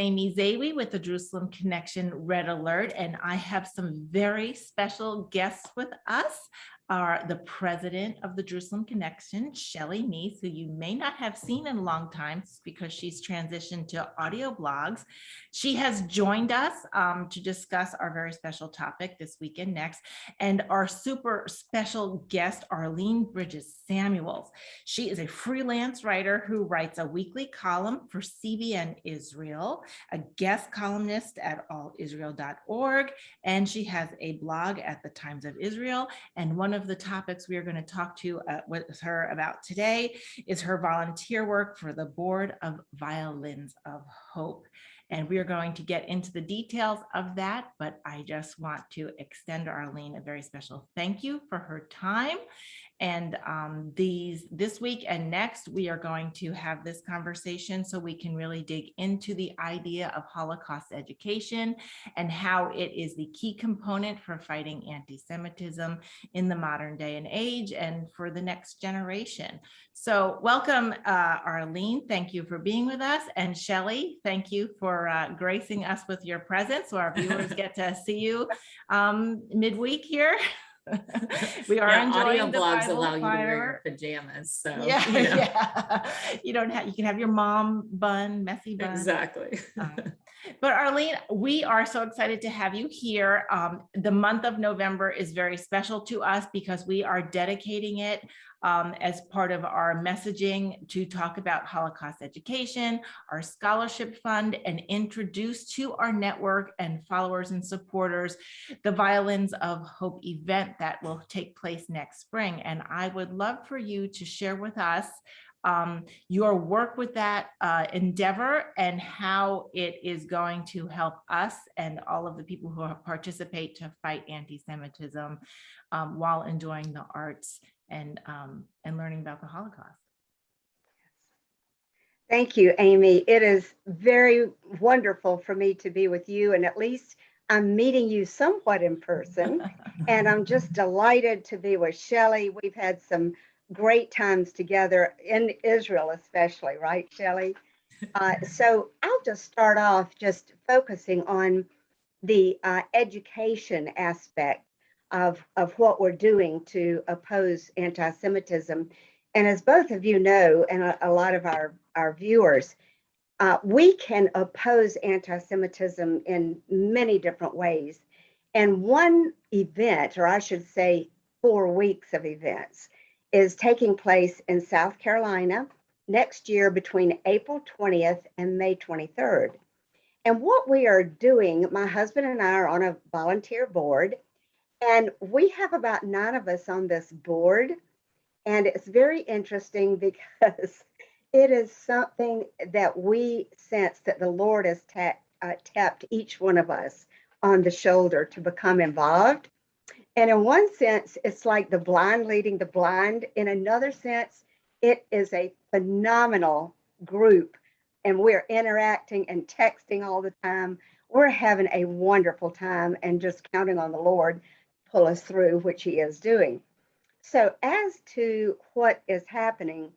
Amy Zawi with the Jerusalem Connection Red Alert, and I have some very special guests with us. Are the president of the Jerusalem Connection, Shelley Neese, who you may not have seen in a long time because she's transitioned to audio blogs. She has joined us to discuss our very special topic this week and next, and our super special guest, Arlene Bridges Samuels. She is a freelance writer who writes a weekly column for CBN Israel, a guest columnist at allisrael.org, and she has a blog at the Times of Israel. And one of the topics we are going to talk to with her about today is her volunteer work for the board of Violins of Hope. And we are going to get into the details of that, but I just want to extend Arlene a very special thank you for her time. And this week and next, we are going to have this conversation so we can really dig into the idea of Holocaust education and how it is the key component for fighting anti-Semitism in the modern day and age and for the next generation. So welcome, Arlene. Thank you for being with us. And Shelley, thank you for gracing us with your presence so our viewers get to see you midweek here. We are enjoying audio the blogs Bible allow you to wear Fire. your pajamas, so You don't have, you can have your mom bun, messy bun. Exactly. But Arlene, we are so excited to have you here. The month of November is very special to us because we are dedicating it as part of our messaging to talk about Holocaust education, our scholarship fund, and introduce to our network and followers and supporters the Violins of Hope event that will take place next spring. And I would love for you to share with us your work with that endeavor and how it is going to help us and all of the people who participate to fight anti-Semitism while enjoying the arts and learning about the Holocaust. Thank you, Amy. It is very wonderful for me to be with you, and at least I'm meeting you somewhat in person. And I'm just delighted to be with Shelley. We've had some great times together in Israel, especially, right, Shelley? So I'll just start off just focusing on the education aspect of what we're doing to oppose anti-Semitism. And as both of you know, and a lot of our viewers, we can oppose anti-Semitism in many different ways. And one event, or I should say 4 weeks of events, is taking place in South Carolina next year between April 20th and May 23rd. And what we are doing, my husband and I are on a volunteer board, and we have about 9 of us on this board. And it's very interesting because it is something that we sense that the Lord has tapped each one of us on the shoulder to become involved. And in one sense, it's like the blind leading the blind. In another sense, it is a phenomenal group, and we're interacting and texting all the time. We're having a wonderful time and just counting on the Lord to pull us through, which He is doing. So as to what is happening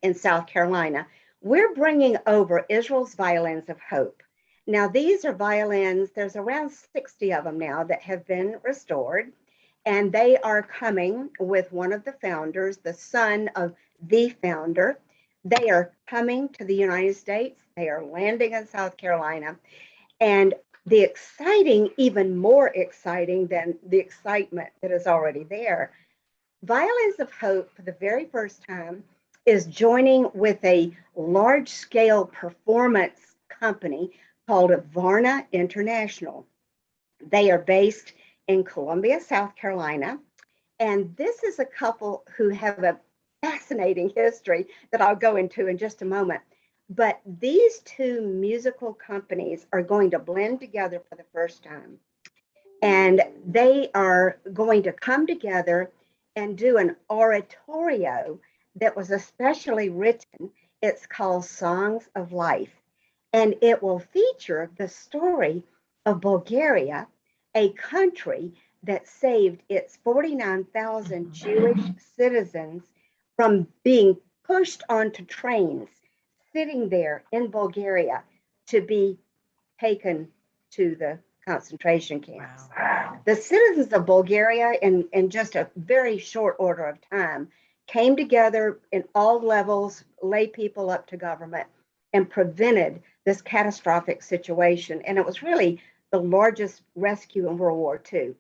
in South Carolina, we're bringing over Israel's Violins of Hope. Now, these are violins, there's around 60 of them now that have been restored, and they are coming with one of the founders, the son of the founder. They are coming to the United States. They are landing in South Carolina. And the exciting, even more exciting than the excitement that is already there, Violins of Hope, for the very first time, is joining with a large-scale performance company called Varna International. They are based in Columbia, South Carolina, and this is a couple who have a fascinating history that I'll go into in just a moment. But these 2 musical companies are going to blend together for the first time, and they are going to come together and do an oratorio that was especially written. It's called Songs of Life. And it will feature the story of Bulgaria, a country that saved its 49,000 Jewish citizens from being pushed onto trains, sitting there in Bulgaria to be taken to the concentration camps. Wow. The citizens of Bulgaria, in just a very short order of time, came together in all levels, lay people up to government, and prevented this catastrophic situation. And it was really the largest rescue in World War II.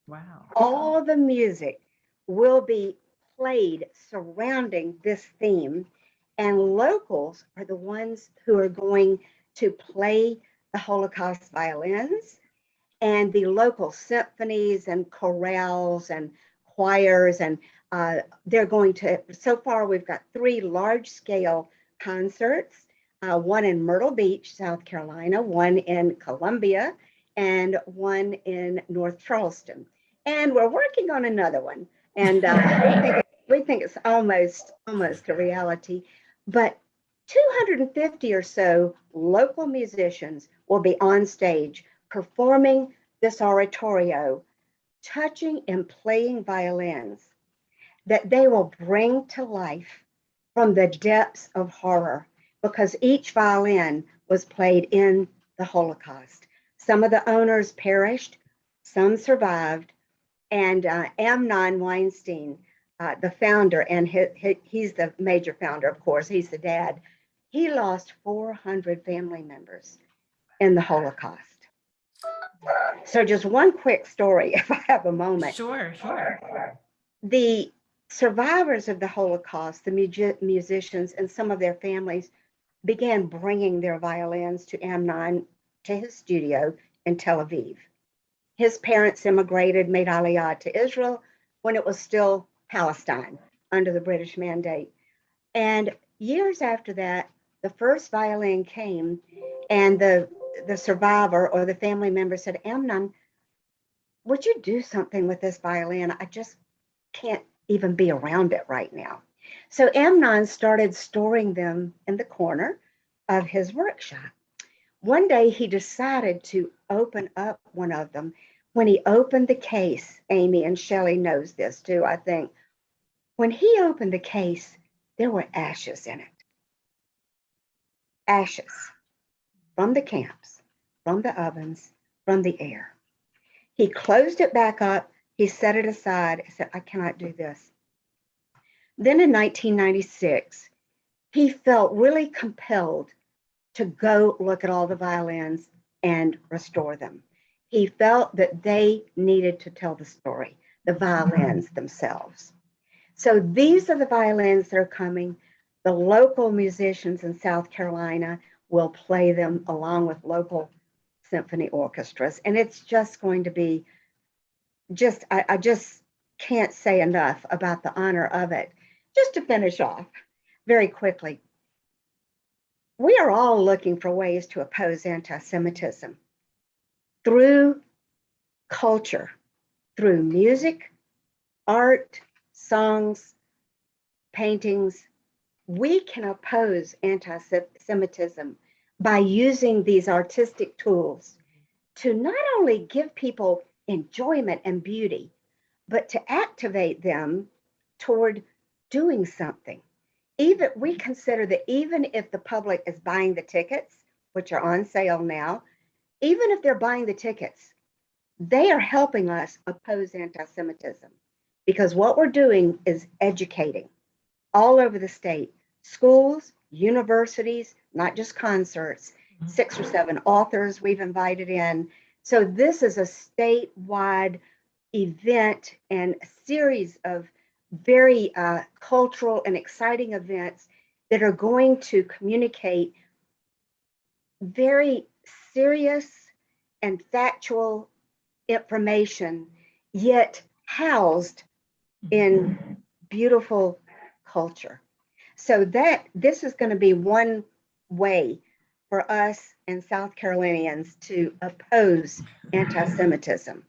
Wow. All the music will be played surrounding this theme, and locals are the ones who are going to play the Holocaust violins, and the local symphonies and chorales and choirs. And they're going to, so far we've got 3 large scale concerts, one in Myrtle Beach, South Carolina, one in Columbia, and one in North Charleston. And we're working on another one. And we think it's almost a reality. But 250 or so local musicians will be on stage performing this oratorio, touching and playing violins that they will bring to life from the depths of horror, because each violin was played in the Holocaust. Some of the owners perished, some survived, and Amnon Weinstein, the founder, and he's the major founder, of course, he's the dad, he lost 400 family members in the Holocaust. So just one quick story, if I have a moment. Sure. The survivors of the Holocaust, the musicians and some of their families, began bringing their violins to Amnon, to his studio in Tel Aviv. His parents immigrated, made Aliyah to Israel when it was still Palestine under the British mandate. And years after that, the first violin came, and the survivor or the family member said, Amnon, would you do something with this violin? I just can't even be around it right now. So Amnon started storing them in the corner of his workshop. One day he decided to open up one of them. When he opened the case, Amy and Shelley knows this too, I think. When he opened the case, there were ashes in it. Ashes from the camps, from the ovens, from the air. He closed it back up. He set it aside. He said, I cannot do this. Then in 1996, he felt really compelled to go look at all the violins and restore them. He felt that they needed to tell the story, the violins themselves. So these are the violins that are coming. The local musicians in South Carolina will play them along with local symphony orchestras. And it's just going to be I just can't say enough about the honor of it. Just to finish off very quickly, we are all looking for ways to oppose anti-Semitism through culture, through music, art, songs, paintings. We can oppose anti-Semitism by using these artistic tools to not only give people enjoyment and beauty, but to activate them toward doing something. Even we consider that even if the public is buying the tickets, which are on sale now, even if they're buying the tickets, they are helping us oppose anti-Semitism, because what we're doing is educating all over the state, schools, universities, not just concerts, 6 or 7 authors we've invited in. So this is a statewide event and a series of very cultural and exciting events that are going to communicate very serious and factual information, yet housed in beautiful culture. So that this is going to be one way for us and South Carolinians to oppose anti-Semitism.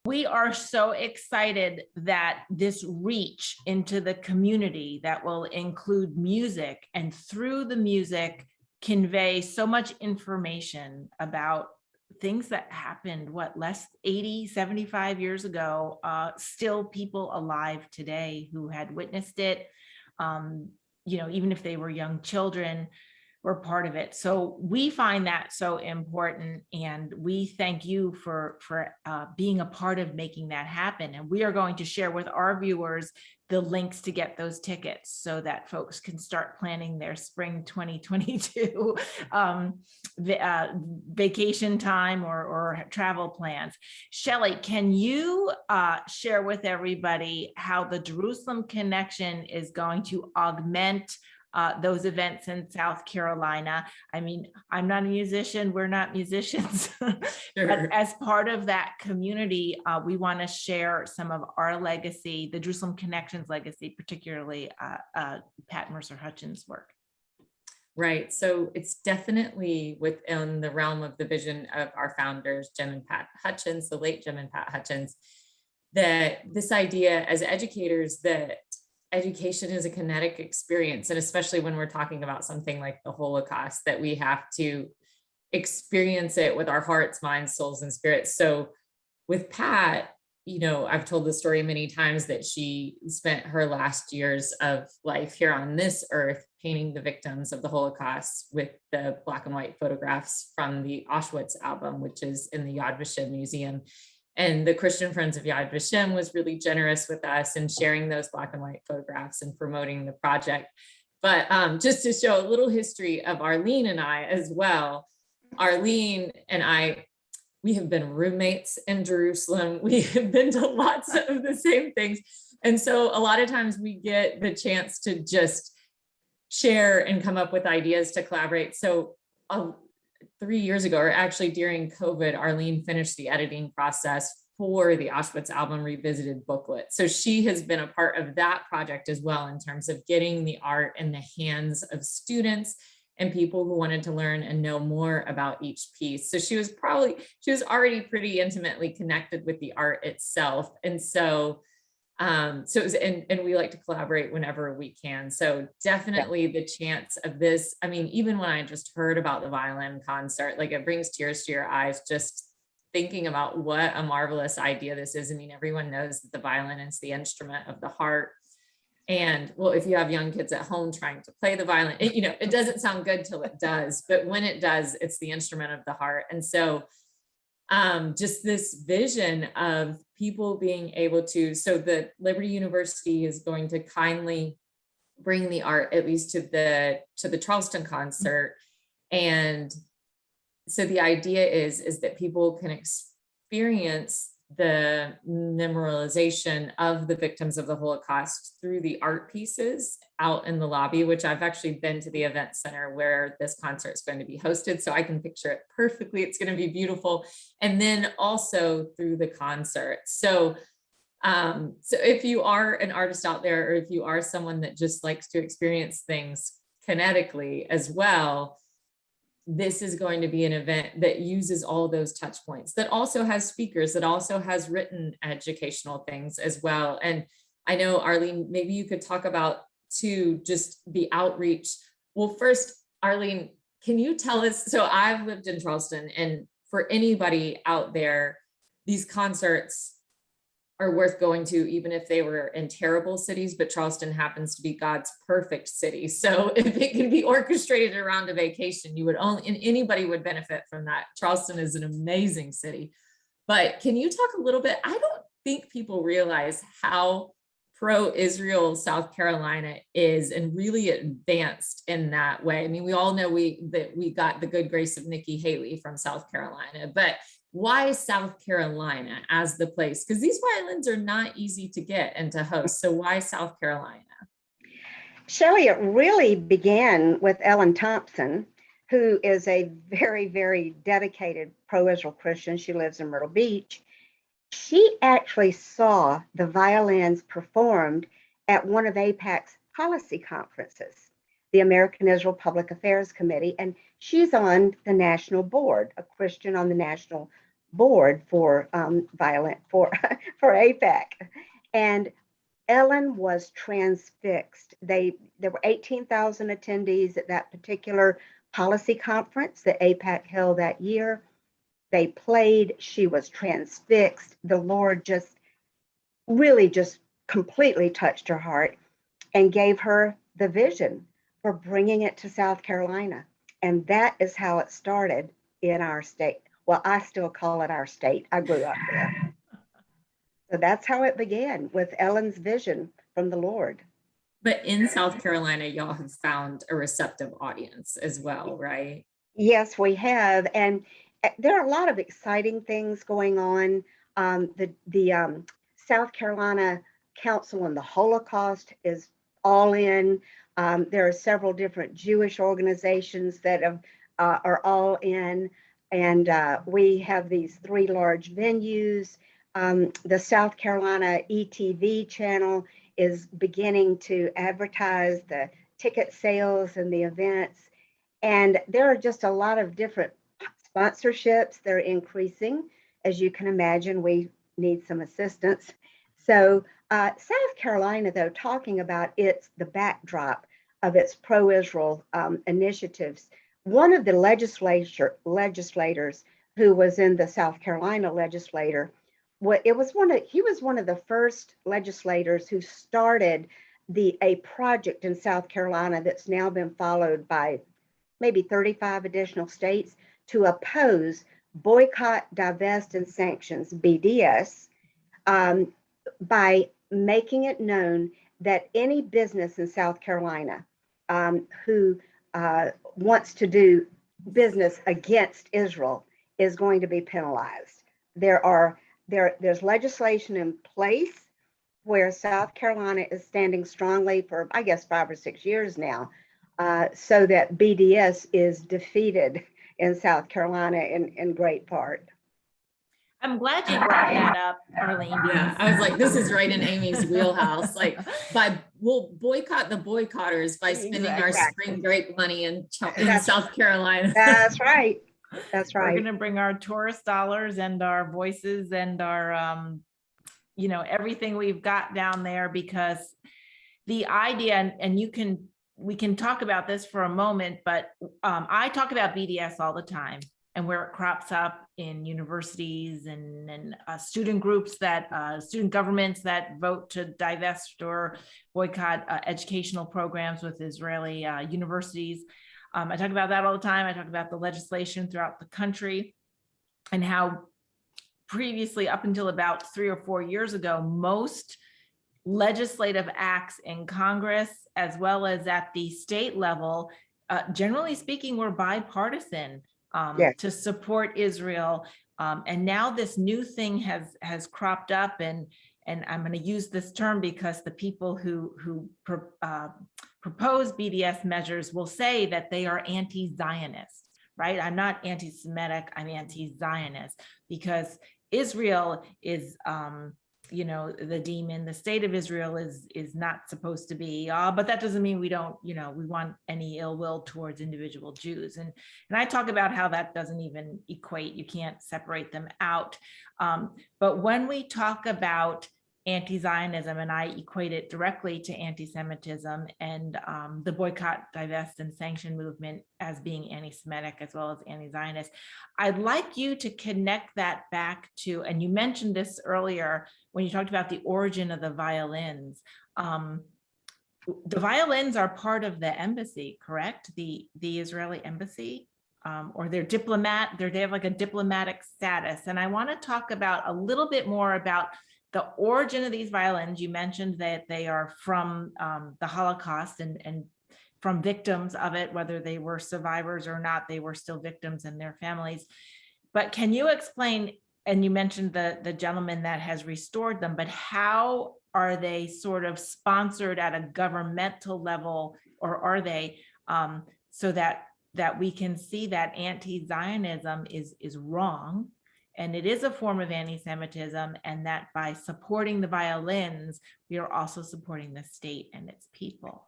We are so excited that this reach into the community that will include music, and through the music convey so much information about things that happened, less 80, 75 years ago, still people alive today who had witnessed it, even if they were young children. were part of it. So we find that so important, and we thank you for being a part of making that happen. And we are going to share with our viewers the links to get those tickets so that folks can start planning their spring 2022 vacation time or travel plans. Shelley, can you share with everybody how the Jerusalem Connection is going to augment those events in South Carolina? I mean, I'm not a musician, we're not musicians, Sure. but as part of that community, we want to share some of our legacy, the Jerusalem Connections legacy, particularly Pat Mercer Hutchins' work. Right. So it's definitely within the realm of the vision of our founders, Jim and Pat Hutchins, the late Jim and Pat Hutchins, that this idea as educators that education is a kinetic experience. And especially when we're talking about something like the Holocaust, that we have to experience it with our hearts, minds, souls, and spirits. So with Pat, you know, I've told the story many times that she spent her last years of life here on this earth painting the victims of the Holocaust with the black and white photographs from the Auschwitz album, which is in the Yad Vashem Museum. And the Christian Friends of Yad Vashem was really generous with us in sharing those black and white photographs and promoting the project. But just to show a little history of Arlene and I as well, Arlene and I, we have been roommates in Jerusalem. We have been to lots of the same things. And so a lot of times we get the chance to just share and come up with ideas to collaborate. So 3 years ago, or actually during COVID, Arlene finished the editing process for the Auschwitz Album Revisited booklet. So she has been a part of that project as well, in terms of getting the art in the hands of students and people who wanted to learn and know more about each piece. So she was already pretty intimately connected with the art itself. And so it was, and we like to collaborate whenever we can. So definitely the chance of this, I mean, even when I just heard about the violin concert, like it brings tears to your eyes, just thinking about what a marvelous idea this is. I mean, everyone knows that the violin is the instrument of the heart. And well, if you have young kids at home trying to play the violin, it doesn't sound good till it does, but when it does, it's the instrument of the heart. And so just this vision of people being able to, so the Liberty University is going to kindly bring the art, at least to the Charleston concert. And so the idea is that people can experience the memorialization of the victims of the Holocaust through the art pieces out in the lobby, which I've actually been to the event center where this concert is going to be hosted. So I can picture it perfectly. It's going to be beautiful. And then also through the concert. So if you are an artist out there, or if you are someone that just likes to experience things kinetically as well, this is going to be an event that uses all those touch points, that also has speakers, that also has written educational things as well. And I know, Arlene, maybe you could talk about too, just the outreach. Well, first, Arlene, can you tell us, so I've lived in Charleston, and for anybody out there, these concerts are worth going to, even if they were in terrible cities, but Charleston happens to be God's perfect city. So if it can be orchestrated around a vacation, anybody would benefit from that. Charleston is an amazing city. But can you talk a little bit? I don't think people realize how pro-Israel South Carolina is, and really advanced in that way. I mean, we all know that we got the good grace of Nikki Haley from South Carolina, but why South Carolina as the place? Because these violins are not easy to get and to host. So why South Carolina? Shelley, it really began with Ellen Thompson, who is a very, very dedicated pro-Israel Christian. She lives in Myrtle Beach. She actually saw the violins performed at one of AIPAC's policy conferences, the American Israel Public Affairs Committee, and she's on the national board, a Christian on the national board for for AIPAC. And Ellen was transfixed. There were 18,000 attendees at that particular policy conference that AIPAC held that year. They played, she was transfixed. The Lord just completely touched her heart and gave her the vision for bringing it to South Carolina. And that is how it started in our state. Well, I still call it our state. I grew up there. So that's how it began, with Ellen's vision from the Lord. But in South Carolina, y'all have found a receptive audience as well, right? Yes, we have. And there are a lot of exciting things going on. The South Carolina Council on the Holocaust is all in. There are several different Jewish organizations that are all in. And we have these 3 large venues. The South Carolina ETV channel is beginning to advertise the ticket sales and the events. And there are just a lot of different sponsorships. They're increasing. As you can imagine, we need some assistance. So South Carolina, though, talking about the backdrop of its pro-Israel initiatives, one of the legislators who was in the South Carolina legislature, he was one of the first legislators who started a project in South Carolina that's now been followed by maybe 35 additional states to oppose boycott, divest, and sanctions, BDS, by making it known that any business in South Carolina who wants to do business against Israel is going to be penalized. There's legislation in place where South Carolina is standing strongly for, I guess, 5 or 6 years now, so that BDS is defeated in South Carolina in great part. I'm glad you brought that up, Arlene. Yeah, I was like, this is right in Amy's wheelhouse. Like, we'll boycott the boycotters by spending our spring break money in South Carolina. That's right. That's right. We're going to bring our tourist dollars and our voices and our, everything we've got down there, because the idea, and we can talk about this for a moment, but I talk about BDS all the time and where it crops up in universities and student groups student governments that vote to divest or boycott educational programs with Israeli universities. I talk about that all the time. I talk about the legislation throughout the country and how previously, up until about 3 or 4 years ago, most legislative acts in Congress, as well as at the state level, generally speaking, were bipartisan to support Israel. And now this new thing has cropped up, and I'm going to use this term because the people who propose BDS measures will say that they are anti-Zionist, right? I'm not anti-Semitic, I'm anti-Zionist, because Israel is, the demon. The state of Israel is not supposed to be, but that doesn't mean we don't, we want any ill will towards individual Jews. And I talk about how that doesn't even equate. You can't separate them out. But when we talk about anti-Zionism, and I equate it directly to anti-Semitism and the boycott, divest, and sanction movement as being anti-Semitic as well as anti-Zionist, I'd like you to connect that back to, and you mentioned this earlier when you talked about the origin of the violins. The violins are part of the embassy, correct? The Israeli embassy, or they have like a diplomatic status. And I want to talk about a little bit more about the origin of these violins. You mentioned that they are from the Holocaust and from victims of it, whether they were survivors or not, they were still victims and their families. But can you explain, and you mentioned the gentleman that has restored them, but how are they sort of sponsored at a governmental level, or are they, so that we can see that anti-Zionism is wrong, and it is a form of anti-Semitism, and that by supporting the violins, we are also supporting the state and its people?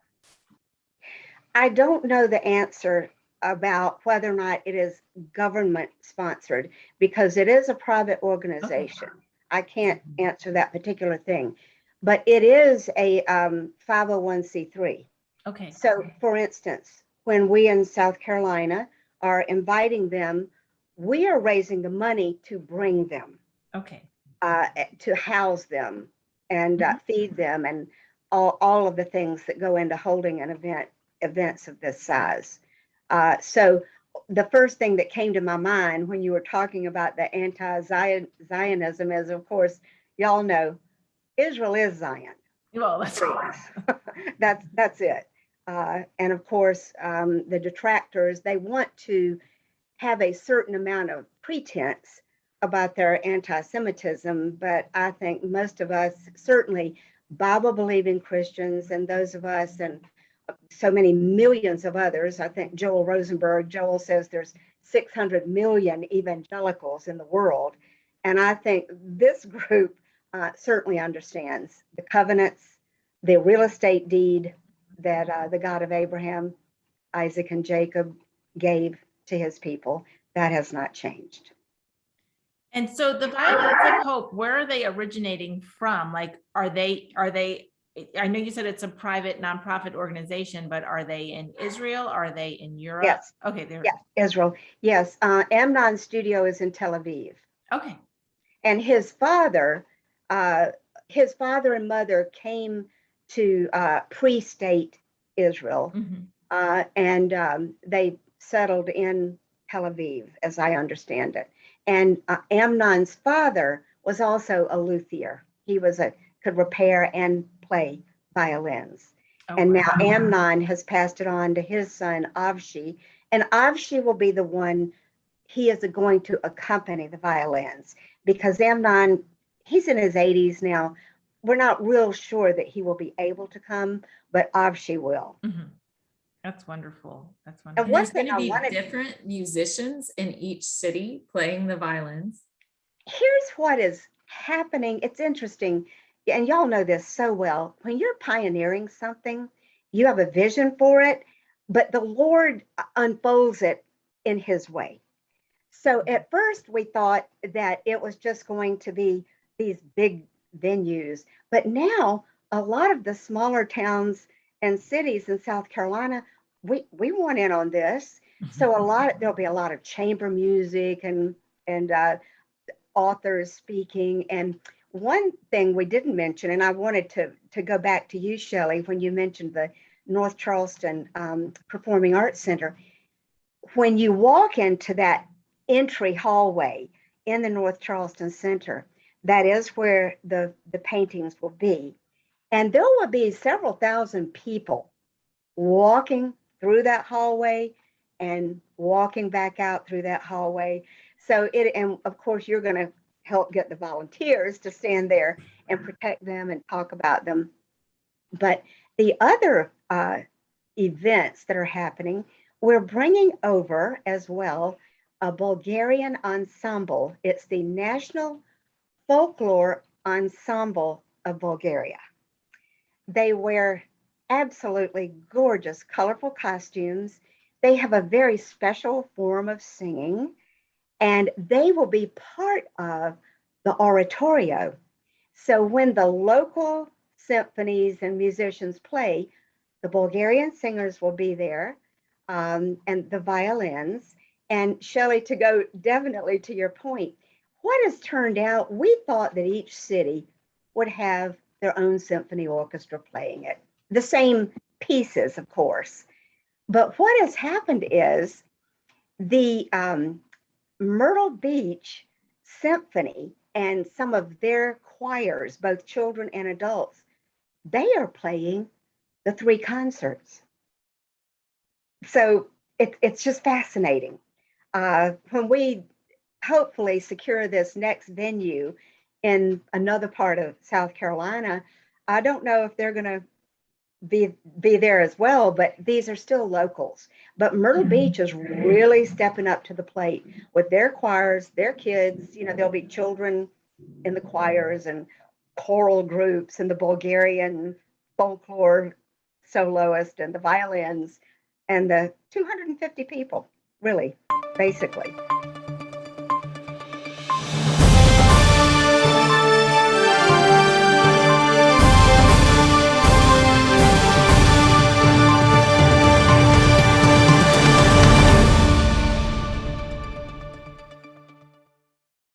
I don't know the answer about whether or not it is government sponsored, because it is a private organization. Okay. I can't answer that particular thing, but it is a 501c3. Okay. So for instance, when we in South Carolina are inviting them, we are raising the money to bring them, okay, to house them and feed them, and all of the things that go into holding an events of this size. So the first thing that came to my mind when you were talking about the anti-Zionism is, of course, y'all know Israel is Zion. Well, that's right. That's it. And of course, the detractors, they want to have a certain amount of pretense about their anti-Semitism, but I think most of us, certainly Bible-believing Christians, and those of us and so many millions of others, I think Joel says there's 600 million evangelicals in the world. And I think this group certainly understands the covenants, the real estate deed that the God of Abraham, Isaac, and Jacob gave to his people. That has not changed. And so the Violins of Hope, where are they originating from? Like, are they, I know you said it's a private nonprofit organization, but are they in Israel? Are they in Europe? Yes. Okay. They're Israel. Yes. Amnon's studio is in Tel Aviv. okay. And his father and mother came to pre-state Israel, and they settled in Tel Aviv, as I understand it. And Amnon's father was also a luthier. He could repair and play violins. Oh, And wow. now Amnon has passed it on to his son Avshi, and Avshi will be the one. He is going to accompany the violins, because Amnon, he's in his 80s now. We're not real sure that he will be able to come, but Avshi will. That's wonderful. That's And wonderful. There's going to be different musicians in each city playing the violins. Here's what is happening. It's interesting, and y'all know this so well. When you're pioneering something, you have a vision for it, but the Lord unfolds it in his way. So at first we thought that it was just going to be these big venues, but now a lot of the smaller towns and cities in South Carolina, we want in on this. So there'll be a lot of chamber music and authors speaking. And one thing we didn't mention, and I wanted to go back to you, Shelley, when you mentioned the North Charleston Performing Arts Center. When you walk into that entry hallway in the North Charleston Center, that is where the paintings will be. And there will be several thousand people walking through that hallway and walking back out through that hallway. So and of course, you're going to help get the volunteers to stand there and protect them and talk about them. But the other events that are happening, we're bringing over as well a Bulgarian ensemble. It's the National Folklore Ensemble of Bulgaria. They wear absolutely gorgeous, colorful costumes. They have a very special form of singing, and they will be part of the oratorio. So when the local symphonies and musicians play, the Bulgarian singers will be there, and the violins. And Shelley, to go definitely to your point, what has turned out, we thought that each city would have their own symphony orchestra playing it. The same pieces, of course. But what has happened is the Myrtle Beach Symphony and some of their choirs, both children and adults, they are playing the 3 concerts. So it's just fascinating. When we hopefully secure this next venue in another part of South Carolina, I don't know if they're going to be there as well, but these are still locals. But Myrtle Beach is really stepping up to the plate with their choirs, their kids. You know, there'll be children in the choirs and choral groups and the Bulgarian folklore soloist and the violins and the 250 people, really, basically.